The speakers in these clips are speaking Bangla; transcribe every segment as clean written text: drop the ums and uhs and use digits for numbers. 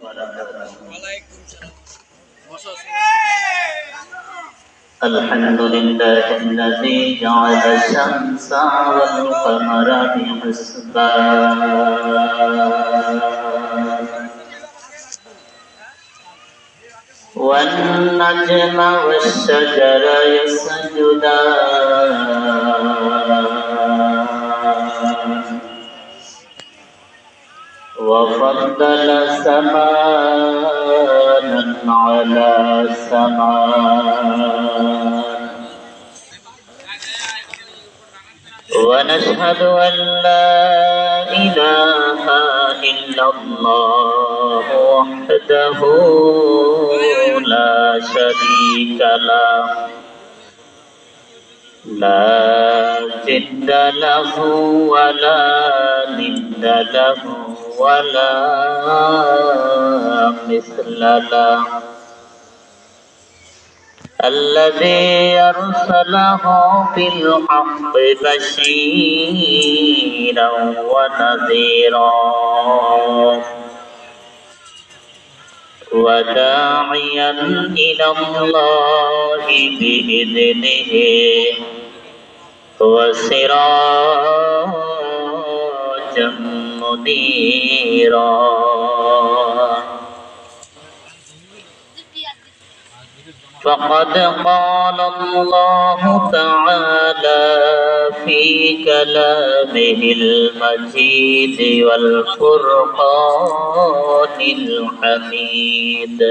وبركاته. الحمد لله الذي جعل الشمس والقمر بحسبان والنجم والشجر يسجدان وفضل سمانا على سمان ونشهد أن لا إله إلا الله وحده لا شريك له لا جد له ولا ند له ولا مثل له الذي أرسله بالحق بشيرا ونذيرا وداعيا إلى الله بإذنه وسراجا منيرا فقد قال الله تعالى في كلامه المجيد والفرقان الحميد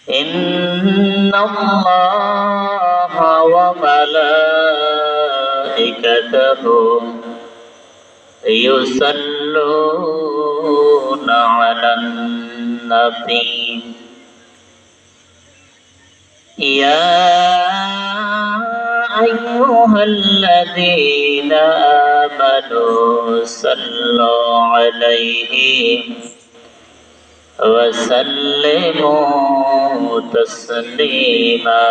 إن الله وملائكته يصلون على النبي يا أيها الذين آمنوا صلوا عليه وسلموا تسليما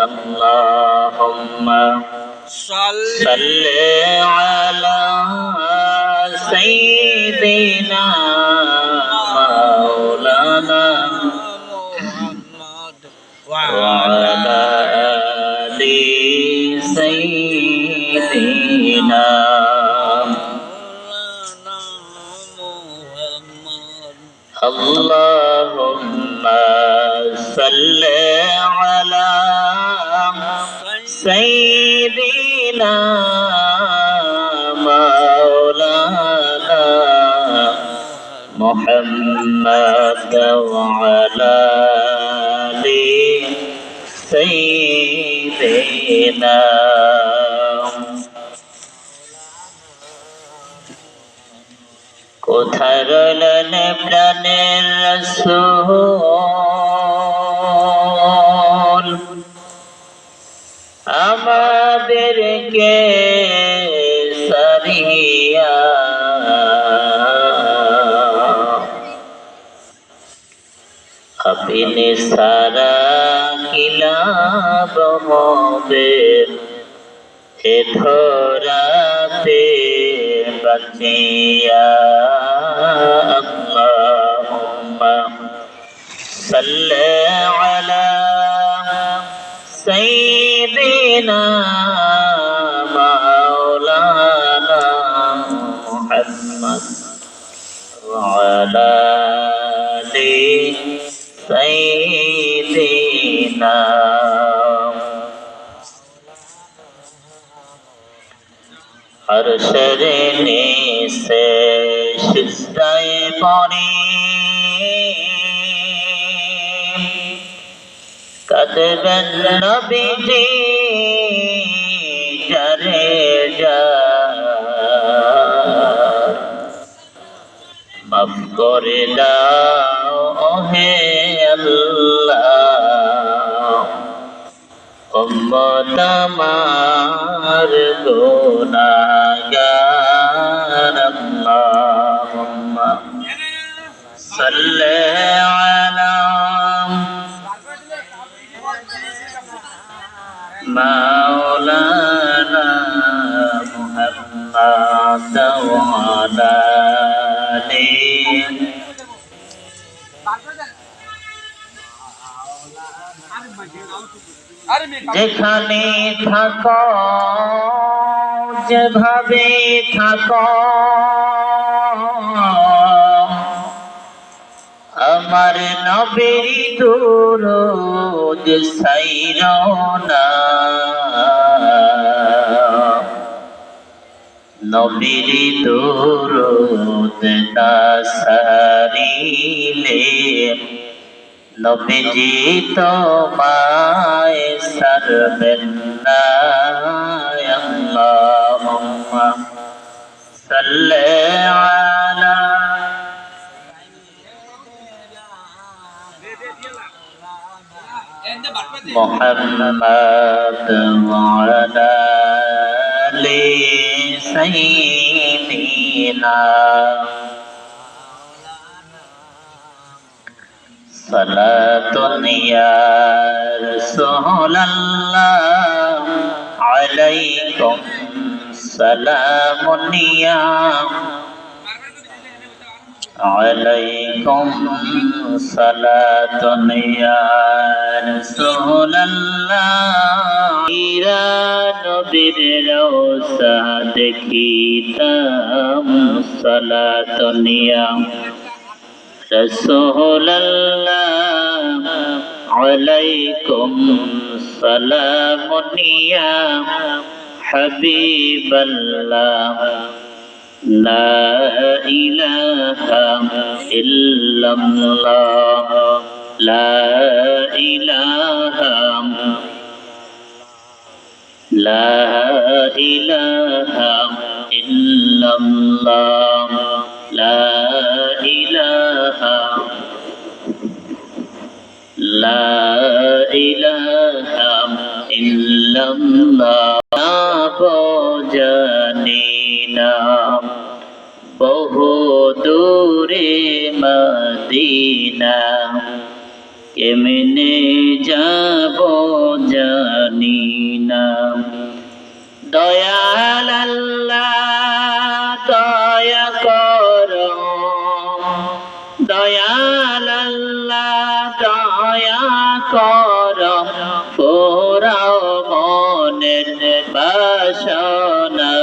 اللهم صل على سيدنا مولانا وعلى آل سيدنا اللهم صل على سيدنا مولانا محمد وعلى آل سيدنا কোথায় রইলেন প্রাণের রাসূল আমাদেরকে সারিয়া আপনি সারা কি লাভ হবে এ ধরাতে বাঁচিয়া আল্লাহুম্মা সাল্লি আলা সাইয়্যিদিনা মাওলানা মুহাম্মদ ওয়া আলা আলি সাইয়্যিদিনা আরশের নিচে সিজদায় পড়ে কাঁদবেন নবীজি যারে যার মাফ করে দাও ওহে আল্লাহ উম্মত আমার গুনাহগার আল্লাহুম্মা সাল্লি আলা মাওলানা মুহাম্মদ وعلى آله যেখানে থাকো যেভাবে থাকো আমার নবীর দুরূদ ছাইরো না নবীর দুরূদ না সারিলে নবীজি তোমায় সারবেন না আল্লাহুম্মা সাল্লি আলা মুহাম্মাদ ওয়া আলা আলি সাইয়্যিদিনা সালাতুন ইয়া রাসূলাল্লাহ আলাইকুম সালামুন ইয়া আলাইকুম সালাতুন ইয়া রাসূলাল্লাহ ইরা নবীর রওজা দেখিতাম সালাতুন ইয়া রাসূলুল্লাহ আলাইকুম সালামুন ইয়া হাবিবাল্লাহ লা ইলাহা ইল্লাল্লাহ লা ইলাহা লা ইলাহা ইল্লাল্লাহ লা ইলাহা লা ইলাহা ইল্লাল্লাহ জানি না বহু দূরে মদিনা কেমনে যাব জানি না দয়াল আল্লাহ দয়া করো দয়াল আল্লাহ দয়া করো পোরাও মনের বাসনা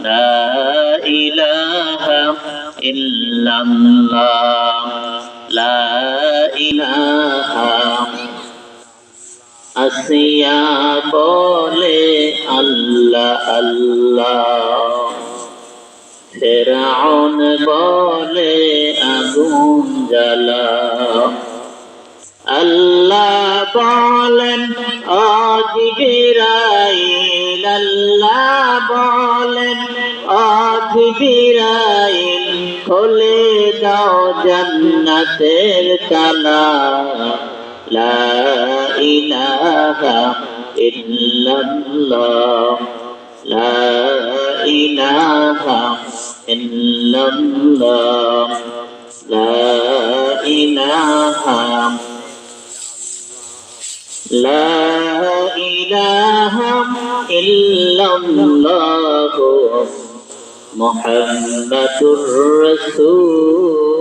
লা ইলাহা ইল্লাল্লাহ লা ইলাহা আসিয়া বলে আল্লাহ আল্লাহ ফিরআউন বলে আগুন জ্বালা আল্লাহ বলেন ও জিবরাইল আল্লাহ বলেন ও জিবরাইল খুলে দাও জান্নাতের তালা লা ইলাহা ইল্লাল্লাহ লা ইলাহা ইল্লাল্লাহ লা ইলাহা লা ইলাহা ইল্লাল্লাহ মুহাম্মাদুর রাসূলুল্লাহ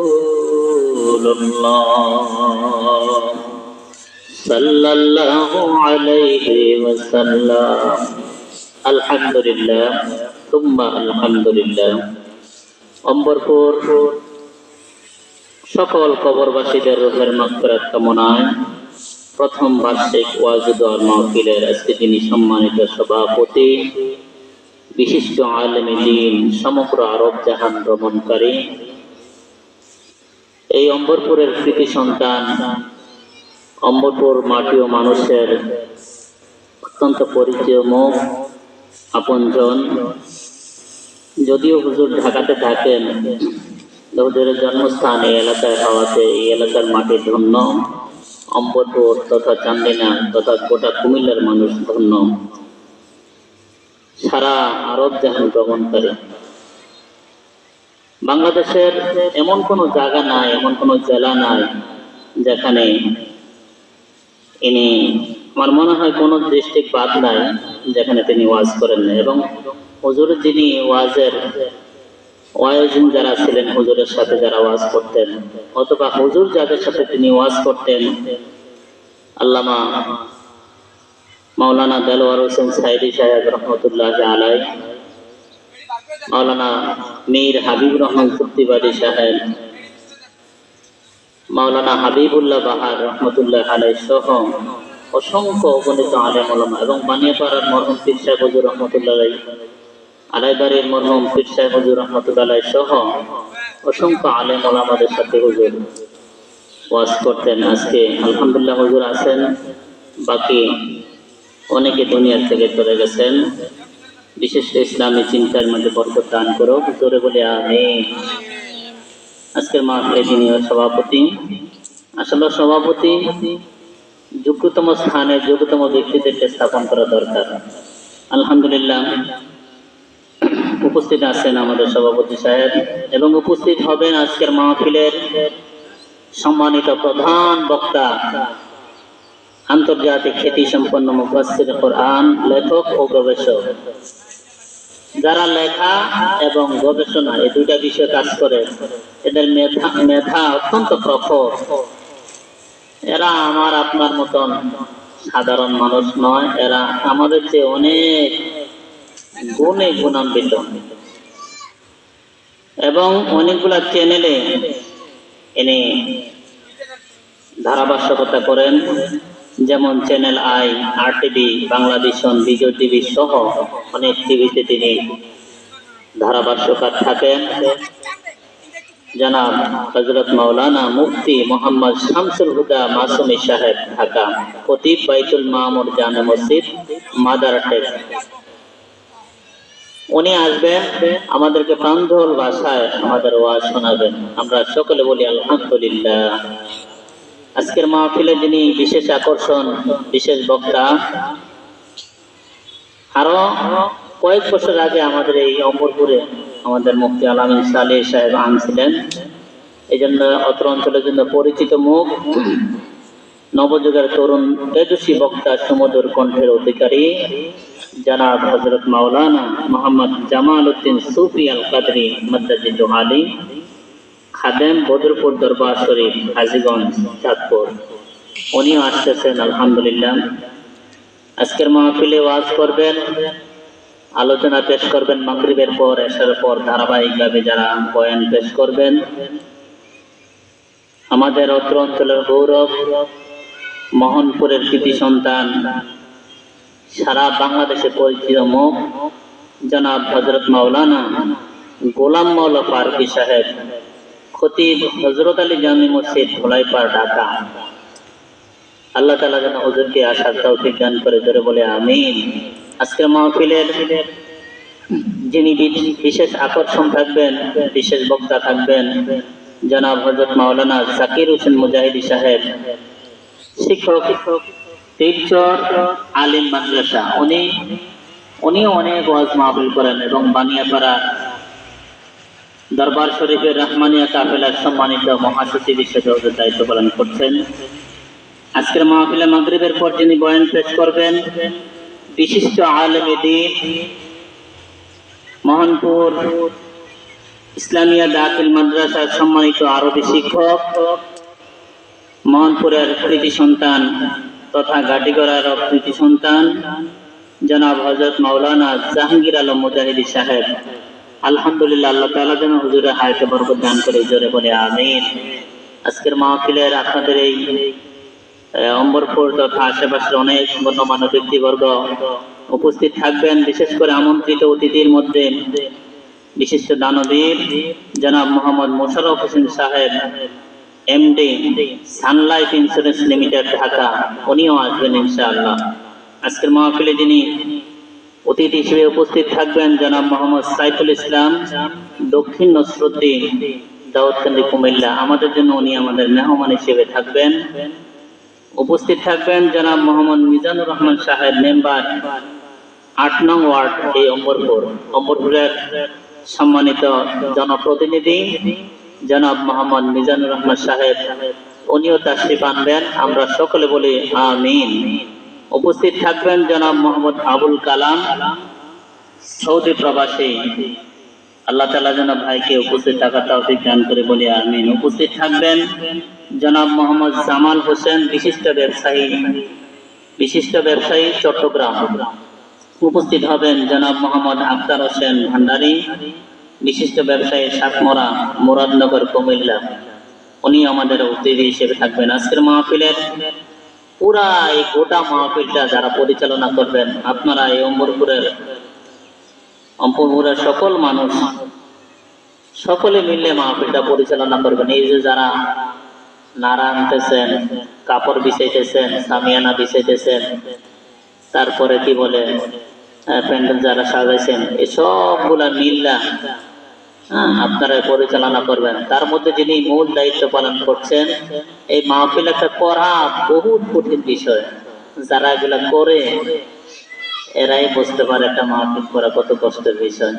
সাল্লাল্লাহু আলাইহি ওয়াসাল্লাম আলহামদুলিল্লাহ সুম্মা আলহামদুলিল্লাহ অম্বরপুর সকল কবরবাসীদের রূহের মাগফিরাত কামনায় প্রথম বার্ষিক ওয়াজ দোয়া মাহফিলের আজকে যিনি সম্মানিত সভাপতি বিশিষ্ট আলেমে দ্বীন সমগ্র আরব জাহান ভ্রমণকারী এই অম্বরপুরের কৃতি সন্তান অম্বরপুর মাটি ও মানুষের অত্যন্ত পরিচয় মুখ আপনজন যদিও হুজুর ঢাকাতে থাকেন হুজুরের জন্মস্থান এই এলাকায় হওয়াতে এই এলাকার মাটি ধন্য অম্বরপুর তথা চান্দিনা তথা গোটা কুমিল্লার মানুষ ধন্য সারা আরব জাহান ভ্রমণ করে বাংলাদেশের এমন কোনো জায়গা নাই এমন কোনো জেলা নাই যেখানে ইনি আমার মনে হয় কোনো ডিস্ট্রিক্ট বাদ নাই যেখানে তিনি ওয়াজ করেন না। এবং হুজুর যিনি ওয়াইজিন যারা ছিলেন, হুজুরের সাথে যারা ওয়াজ করতেন, অথবা হুজুর যাদের সাথে তিনি ওয়াজ করতেন, আল্লামা মাওলানা দেলোয়ার হোসেন সাইদি সাহেব রহমতুল্লাহ আলাই, মাওলানা মীর হাবিব রহমান চুক্তিবাদী সাহেব, মাওলানা হাবিবুল্লাহ বাহার রহমতুল্লাহ আলাই সহ অসংখ্য অগণিত আলেম ওলামা, এবং বানিয়াপাড়ার মরহুম পীর সাহেব হুজুর রহমতুল্লাহ আলাইবাড়ির মরহুম পীর সাহেব হুজুর রহমতুল্লাহ সহ অসংখ্য আলেম ওলামাদের সাথে হুজুর ওয়াজ করতেন। আজকে আলহামদুলিল্লাহ হুজুর আছেন, বাকি অনেকে দুনিয়ার থেকে চলে গেছেন। বিশেষ ইসলামী চিন্তার মধ্যে বরকত দান করো, জোরে বলে আমিন। আজকের মাহফিলে যিনি সভাপতি, আসলে সভাপতি যোগ্যতম স্থানে যোগ্যতম ব্যক্তিদেরকে স্থাপন করা দরকার। আলহামদুলিল্লাহ উপস্থিত আছেন আমাদের সভাপতি সাহেব, এবং উপস্থিত হবেন আজকের মাহফিলের সম্মানিত প্রধান বক্তা, আন্তর্জাতিক খ্যাতি সম্পন্ন মুফাসসির কোরআন, লেখক ও গবেষক, যারা লেখা এবং গবেষণা এই দুইটা বিষয়ে কাজ করে। এদের মেধা অত্যন্ত প্রখর। এরা আমার আপনার মতন সাধারণ মানুষ নয়, এরা আমাদের চেয়ে অনেক গুণে গুণান্বিত, এবং অনেকগুলা চ্যানেলে এনে ধারাভাষ্যকতা করেন, যেমন Channel i, RTV, Banglavision, Bijoy TV সহ অনেক টিভিতে তিনি ধারাভাষ্যকার থাকেন। জনাব হযরত মাওলানা মুফতি মোহাম্মদ শামসুল হুদা মাসুমি সাহেব, ঢাকা, খতিব বাইতুল মামুর জামে মসজিদ, মাদারটেক, উনি আসবেন, আমাদেরকে প্রাঞ্জল ভাষায় আমাদের ওয়াজ শোনাবেন। আমরা সকলে বলি আলহামদুলিল্লাহ। আজকের মাহফিলে যিনি বিশেষ আকর্ষণ, বিশেষ বক্তা, আরো কয়েক বছর আগে আমাদের এই অমরপুরে আমাদের মুফতি আলামিন সালেহ সাহেব আনছিলেন। এই জন্য অত্র অঞ্চলের জন্য পরিচিত মুখ, নবযুগের তরুণ তেজস্বী বক্তা, সুমধুর কণ্ঠের অধিকারী জনাব হযরত মাওলানা মোহাম্মদ জামাল উদ্দিন সুফি আল কাদরি মাদ্দাজিল্লু আলী, খাদেম, বদরপুর দরবার শরীফ, হাজীগঞ্জ, চাঁদপুর, উনিও আসতেছেন। আলহামদুলিল্লাহ। আজকের মাহফিলে ওয়াজ করবেন, আলোচনা পেশ করবেন মাগরিবের পর, এশার পর ধারাবাহিকভাবে যারা বয়ান পেশ করবেন। আমাদের অত্র অঞ্চলের গৌরব, মোহনপুরের কৃতি সন্তান, সারা বাংলাদেশে পরিচিত মুখ জনাব হযরত মাওলানা গোলাম মাওলা ফারুকী সাহেব, খতিব হযরত আলী জামি মসজিদ, ধোলাইপাড়, ঢাকা। আল্লাহ তাআলা যেন হুজুরকে আসার তৌফিক দান করে, জোরে বলে আমিন। আজকের মাহফিলের যিনি বিশেষ আকর্ষণ থাকবেন, বিশেষ বক্তা থাকবেন, জনাব হযরত মাওলানা জাকির হোসেন মুজাহিদি সাহেব, শিক্ষক, তীরচর আলিম মাদ্রাসা। উনিও অনেক ওয়াজ মাহফিল করেন, এবং বানিয়াপাড়া দরবার শরীফের রহমানিয়া কাফেলার সম্মানিত মহাসচিব হিসেবে দায়িত্ব পালন করছেন। আজকের মাহফিলে মাগরিবের পর যিনি বয়ান পেশ করবেন, বিশিষ্ট আলেমে দ্বীন, মোহনপুর ইসলামিয়া দাখিল মাদ্রাসার সম্মানিত আরবি শিক্ষক, মোহনপুরের কৃতি সন্তান তথা গাটিগড়ার কৃতি সন্তান জনাব হযরত মাওলানা জাহাঙ্গীর আলম মুজাহিদি সাহেব। আলহামদুলিল্লাহ। আল্লাহ তাআলা যেন হুজুরের হায়াতে বরকত দান করে, জোরে বলে আমিন। আজকের মাহফিলের আপনাদের এই অম্বরপুর তথা আশেপাশের অনেক গণ্যমান্য ব্যক্তিবর্গ উপস্থিত থাকবেন। বিশেষ করে আমন্ত্রিত অতিথির মধ্যে বিশিষ্ট দানবীর জনাব মোহাম্মদ মোশাররফ হোসেন সাহেব, MD, Sun Life insurance limited, Dhaka, উনিও আসবেন ইনশাআল্লাহ। আজকের মাহফিলে যিনি অতিথি হিসেবে উপস্থিত থাকবেন জনাব মোহাম্মদ সাইফুল ইসলাম, দক্ষিণ নসরুদ্দিন, দাউদকান্দি, কুমিল্লা। আমাদের জন্য উনি আমাদের মেহমান হিসেবে থাকবেন। উপস্থিত থাকবেন জনাব মোহাম্মদ মিজানুর রহমান সাহেব, মেম্বার 8 নং ওয়ার্ড, এই অমরপুরের সম্মানিত জনপ্রতিনিধি জনাব মোহাম্মদ মিজানুর রহমান সাহেব, উনিও তাশরিফ আনবেন। আমরা সকলে বলি আমিন। উপস্থিত থাকবেন জনাব মোহাম্মদ আবুল কালাম, সৌদি প্রবাসী। আল্লাহ তাআলা যেন ভাইকে উপস্থিত থাকার তৌফিক দান করে বলি আমিন। উপস্থিত থাকবেন জনাব মোহাম্মদ জামাল হোসেন, বিশিষ্ট ব্যবসায়ী চট্টগ্রাম। উপস্থিত হবেন জনাব মোহাম্মদ আখতার হোসেন ভান্ডারী, বিশিষ্ট ব্যবসায়ী সাতমরা, মুরাদনগর, কুমিল্লা। উনি আমাদের অতিথি হিসেবে থাকবেন। আজকের মাহফিলের পুরা এই গোটা মাহফিলটা যারা পরিচালনা করবেন, আপনারা এই অম্বরপুরের সকল মানুষ সকলে মিলে মাহফিলটা পরিচালনা করবেন। এই যে যারা নাড়া আনতেছেন, কাপড় বিছাইতেছেন, সামিয়ানা বিছাইতেছেন, তারপরে কি বলে প্যান্ডেল যারা সাজাইছেন, এই সবগুলা মিল্লা আপনারা পরিচালনা করবেন। তার মধ্যে যিনি মূল দায়িত্ব পালন করছেন, এই মাহফিল একটা করা বহুত কঠিন বিষয়। যারা এগুলা করে এরাই বুঝতে পারে একটা মাহফিল করা কত কষ্টের বিষয়।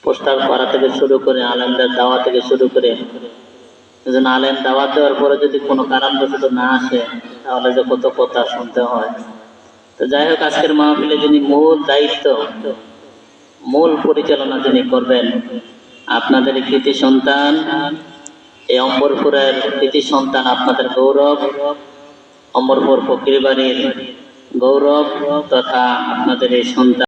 পোস্টার করা থেকে শুরু করে, আলেমদের দাওয়া থেকে শুরু করে, আলেম দাওয়াত দেওয়ার পরে যদি কোনো কারণবশত না আসে, তাহলে যে কত কথা শুনতে হয়। তো যাই হোক, আজকের মাহফিলে যিনি মূল দায়িত্ব, মূল পরিচালনা যিনি করবেন, আপনাদের কৃতি সন্তান, এই অম্বরপুরের কৃতি সন্তান, আপনাদের গৌরব, অম্বরপুর ফকির বাড়ির গৌরব তথা আপনাদের এই সন্তান।